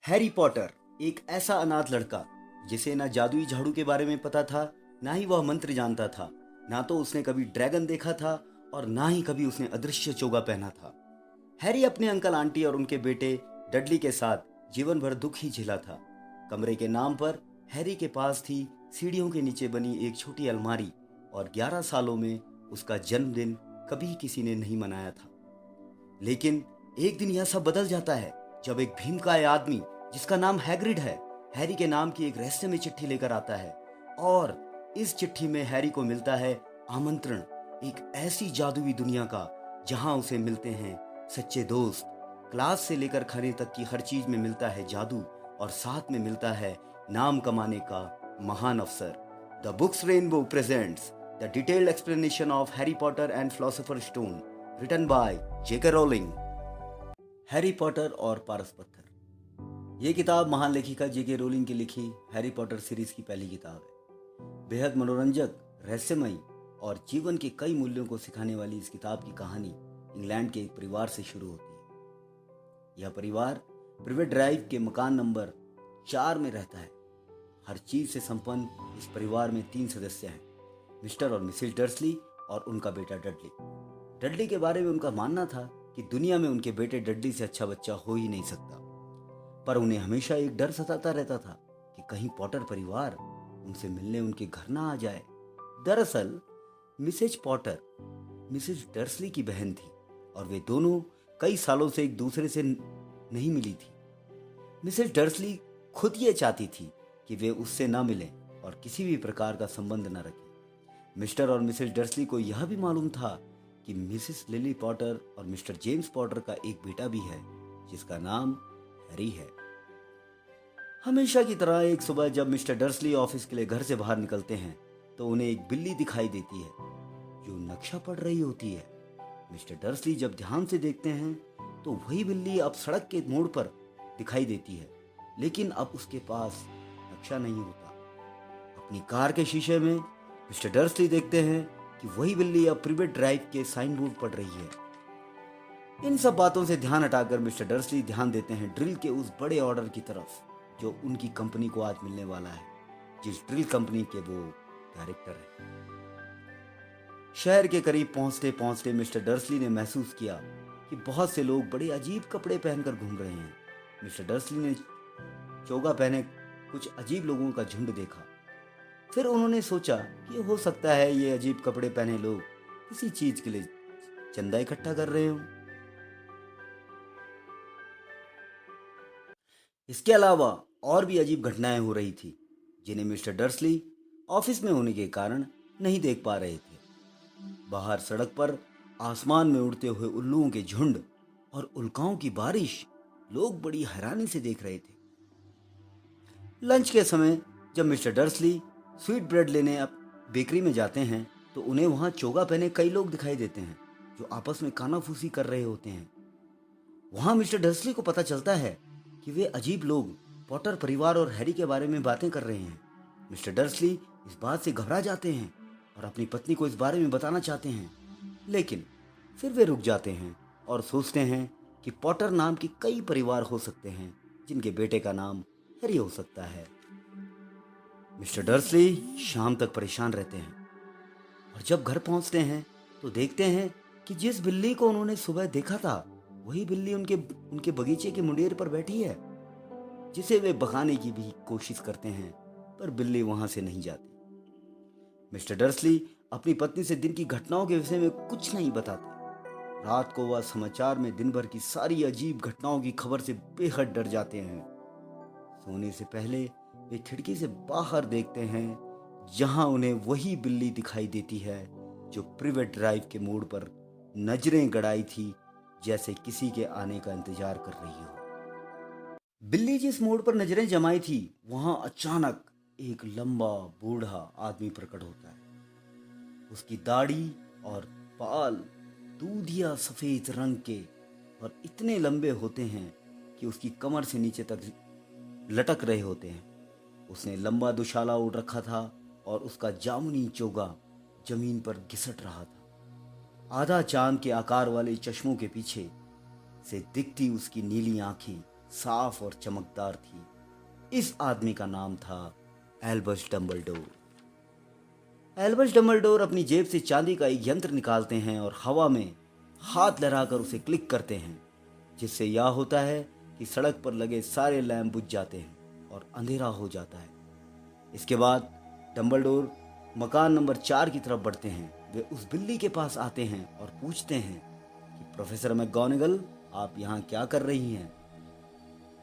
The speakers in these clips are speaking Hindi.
हैरी पॉटर एक ऐसा अनाथ लड़का जिसे ना जादुई झाड़ू के बारे में पता था, ना ही वह मंत्र जानता था। ना तो उसने कभी ड्रैगन देखा था और ना ही कभी उसने अदृश्य चोगा पहना था। हैरी अपने अंकल आंटी और उनके बेटे डडली के साथ जीवन भर दुख ही झेला था। कमरे के नाम पर हैरी के पास थी सीढ़ियों के नीचे बनी एक छोटी अलमारी और 11 सालों में उसका जन्मदिन कभी किसी ने नहीं मनाया था। लेकिन एक दिन यह सब बदल जाता है जब एक भीमकाय आदमी जिसका नाम हैग्रिड है, हैरी के नाम की एक रहस्यमय चिट्ठी लेकर आता है। और इस चिट्ठी में हैरी को मिलता है आमंत्रण एक ऐसी जादुई दुनिया का जहां उसे मिलते हैं सच्चे दोस्त। क्लास से लेकर खाने तक की हर चीज में मिलता है जादू और साथ में मिलता है नाम कमाने का महान अवसर। The books rainbow presents the detailed explanation of Harry Potter and philosopher stone, written by JK Rowling. Harry Potter और पारस पत्थर। ये किताब महान लेखिका जेके रोलिंग की लिखी हैरी पॉटर सीरीज की पहली किताब है। बेहद मनोरंजक, रहस्यमयी और जीवन के कई मूल्यों को सिखाने वाली इस किताब की कहानी इंग्लैंड के एक परिवार से शुरू होती है। यह परिवार प्रिवेट ड्राइव के मकान नंबर 4 में रहता है। हर चीज से संपन्न इस परिवार में 3 सदस्य हैं, मिस्टर और मिसेस डर्सली और उनका बेटा डडली। डडली के बारे में उनका मानना था कि दुनिया में उनके बेटे डडली से अच्छा बच्चा हो ही नहीं सकता, पर उन्हें हमेशा एक डर सताता रहता था कि कहीं पॉटर परिवार उनसे मिलने उनके घर ना आ जाए। दरअसल मिसेज पॉटर मिसेज डर्सली की बहन थी और वे दोनों कई सालों से एक दूसरे से नहीं मिली थी। मिसेज डर्सली खुद ये चाहती थी कि वे उससे ना मिलें और किसी भी प्रकार का संबंध न रखें। मिस्टर और मिसेज डर्सली को यह भी मालूम था कि मिसेस लिली पॉटर और मिस्टर जेम्स पॉटर का एक बेटा भी है जिसका नाम हैरी है। हमेशा की तरह एक सुबह जब मिस्टर डर्सली ऑफिस के लिए घर से बाहर निकलते हैं तो उन्हें एक बिल्ली दिखाई देती है जो नक्शा पढ़ रही होती है। मिस्टर डर्सली जब ध्यान से देखते हैं तो वही बिल्ली अब सड़क के मोड़ पर दिखाई देती है, लेकिन अब उसके पास नक्शा नहीं होता। अपनी कार के शीशे में मिस्टर डर्सली देखते हैं कि वही बिल्ली अब प्रिवेट ड्राइव के साइन बोर्ड पढ़ रही है। इन सब बातों से ध्यान हटाकर मिस्टर डर्सली ध्यान देते हैं ड्रिल के उस बड़े ऑर्डर की तरफ जो उनकी कंपनी को आज मिलने वाला है, जिस ड्रिल कंपनी के वो डायरेक्टर हैं। शहर के करीब पहुंचते पहुंचते मिस्टर डर्सली ने महसूस किया कि बहुत से लोग बड़े अजीब कपड़े पहनकर घूम रहे हैं। मिस्टर डर्सली ने चोगा पहने कुछ अजीब लोगों का झुंड देखा। फिर उन्होंने सोचा कि हो सकता है ये अजीब कपड़े पहने लोग किसी चीज के लिए चंदा इकट्ठा कर रहे हों। इसके अलावा और भी अजीब घटनाएं हो रही थी जिन्हें मिस्टर डर्सली ऑफिस में होने के कारण नहीं देख पा रहे थे। बाहर सड़क पर आसमान में उड़ते हुए उल्लुओं के झुंड और उल्काओं की बारिश लोग बड़ी हैरानी से देख रहे थे। लंच के समय जब मिस्टर डर्सली स्वीट ब्रेड लेने अब बेकरी में जाते हैं तो उन्हें वहां चोगा पहने कई लोग दिखाई देते हैं जो आपस में कानाफूसी कर रहे होते हैं। वहां मिस्टर डर्सली को पता चलता है कि वे अजीब लोग पॉटर परिवार और हैरी के बारे में बातें कर रहे हैं। मिस्टर डर्सली इस बात से घबरा जाते हैं और अपनी पत्नी को इस बारे में बताना चाहते हैं, लेकिन फिर वे रुक जाते हैं और सोचते हैं कि पॉटर नाम के कई परिवार हो सकते हैं जिनके बेटे का नाम हैरी हो सकता है। मिस्टर डर्सली शाम तक परेशान रहते हैं और जब घर पहुंचते हैं तो देखते हैं कि जिस बिल्ली को उन्होंने सुबह देखा था वही बिल्ली उनके बगीचे के मुंडेर पर बैठी है, जिसे वे भगाने की भी कोशिश करते हैं पर बिल्ली वहां से नहीं जाती। मिस्टर डर्सली अपनी पत्नी से दिन की घटनाओं के विषय में कुछ नहीं बताते। रात को वह समाचार में दिन भर की सारी अजीब घटनाओं की खबर से बेहद डर जाते हैं। सोने से पहले वे खिड़की से बाहर देखते हैं जहां उन्हें वही बिल्ली दिखाई देती है जो प्रिवेट ड्राइव के मोड़ पर नजरें गड़ाई थी, जैसे किसी के आने का इंतजार कर रही हो। बिल्ली जिस मोड़ पर नजरें जमाई थी वहां अचानक एक लंबा बूढ़ा आदमी प्रकट होता है। उसकी दाढ़ी और बाल दूधिया सफेद रंग के और इतने लंबे होते हैं कि उसकी कमर से नीचे तक लटक रहे होते हैं। उसने लंबा दुशाला ओढ़ रखा था और उसका जामुनी चोगा जमीन पर घिसट रहा था। आधा चांद के आकार वाले चश्मों के पीछे से दिखती उसकी नीली आंखें साफ और चमकदार थी। इस आदमी का नाम था एल्बस डम्बलडोर। एल्बस डम्बलडोर अपनी जेब से चांदी का एक यंत्र निकालते हैं और हवा में हाथ लहराकर उसे क्लिक करते हैं, जिससे यह होता है कि सड़क पर लगे सारे लैंप बुझ जाते हैं और अंधेरा हो जाता है। इसके बाद डम्बलडोर मकान नंबर 4 की तरफ बढ़ते हैं। वे उस बिल्ली के पास आते हैं और पूछते हैं कि प्रोफेसर मैकगोनागल, आप यहाँ क्या कर रही हैं?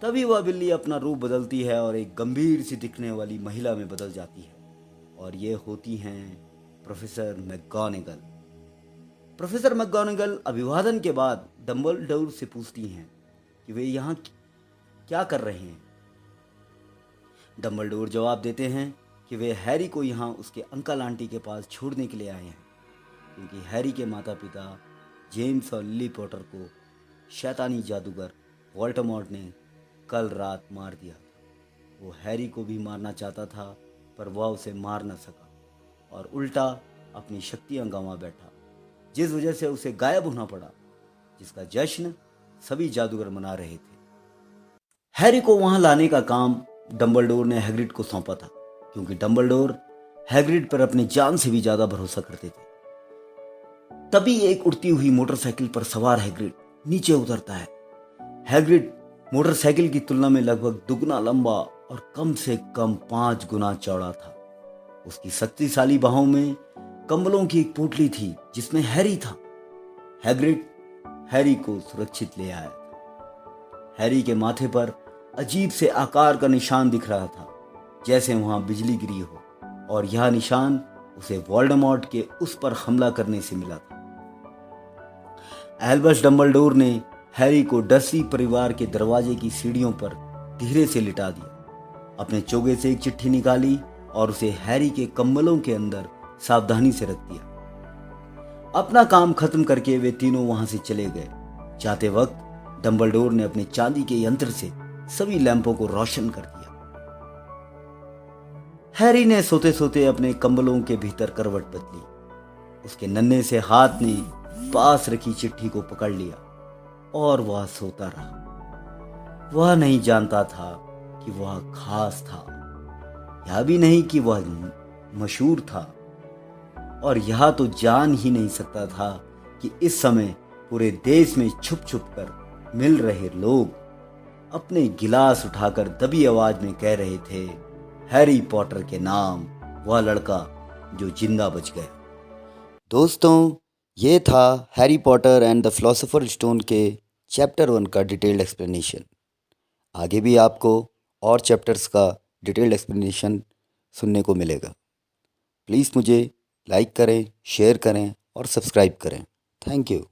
तभी वह बिल्ली अपना रूप बदलती है और एक गंभीर सी दिखने वाली महिला में बदल जाती है, और ये होती हैं प्रोफेसर मैकगोनागल। प्रोफेसर मैकगोनागल अभिवादन के बाद डम्बलडोर से पूछती हैं कि वे यहाँ क्या कर रहे हैं। डम्बलडोर जवाब देते हैं कि वे हैरी को यहाँ उसके अंकल आंटी के पास छोड़ने के लिए आए हैं, क्योंकि हैरी के माता पिता जेम्स और लिली पॉटर को शैतानी जादूगर वोल्डेमॉर्ट ने कल रात मार दिया था। वो हैरी को भी मारना चाहता था, पर वह उसे मार न सका और उल्टा अपनी शक्तियाँ गंवा बैठा, जिस वजह से उसे गायब होना पड़ा, जिसका जश्न सभी जादूगर मना रहे थे। हैरी को वहां लाने का काम डम्बलडोर ने हैग्रिड को सौंपा था, क्योंकि डम्बलडोर हैग्रिड पर अपने जान से भी ज्यादा भरोसा करते थे। तभी एक उड़ती हुई मोटरसाइकिल पर सवार हैग्रिड नीचे उतरता है। हैग्रिड मोटरसाइकिल की तुलना में लगभग दुगना लंबा और कम से कम 5 गुना चौड़ा था। उसकी शक्तिशाली बाहों में कंबलों की एक पोटली थी जिसमें हैरी था। हैग्रिड हैरी को सुरक्षित ले आया था। हैरी के माथे पर अजीब से आकार का निशान दिख रहा था, जैसे वहां बिजली गिरी हो, और यह निशान उसे वोल्डेमॉर्ट के उस पर हमला करने से मिला था। एल्बस डम्बलडोर ने हैरी को डर्सी परिवार के दरवाजे की सीढ़ियों पर धीरे से लिटा दिया, अपने चोगे से एक चिट्ठी निकाली और उसे हैरी के कंबलों के अंदर सावधानी से रख दिया। अपना काम खत्म करके वे तीनों वहां से चले गए। जाते वक्त डम्बलडोर ने अपने चांदी के यंत्र से सभी लैंपों को रोशन कर दिया। हैरी ने सोते सोते अपने कंबलों के भीतर करवट बदली। उसके नन्हे से हाथ ने पास रखी चिट्ठी को पकड़ लिया और वह सोता रहा। वह नहीं जानता था कि वह खास था, यह भी नहीं कि वह मशहूर था, और यह तो जान ही नहीं सकता था कि इस समय पूरे देश में छुप छुप कर मिल रहे लोग अपने गिलास उठाकर दबी आवाज में कह रहे थे, हैरी पॉटर के नाम, वह लड़का जो जिंदा बच गया। दोस्तों, ये था Harry Potter and the philosopher stone के चैप्टर 1 का डिटेल्ड एक्सप्लेनेशन। आगे भी आपको और चैप्टर्स का डिटेल्ड एक्सप्लेनेशन सुनने को मिलेगा। प्लीज़ मुझे लाइक करें, शेयर करें और सब्सक्राइब करें। Thank you.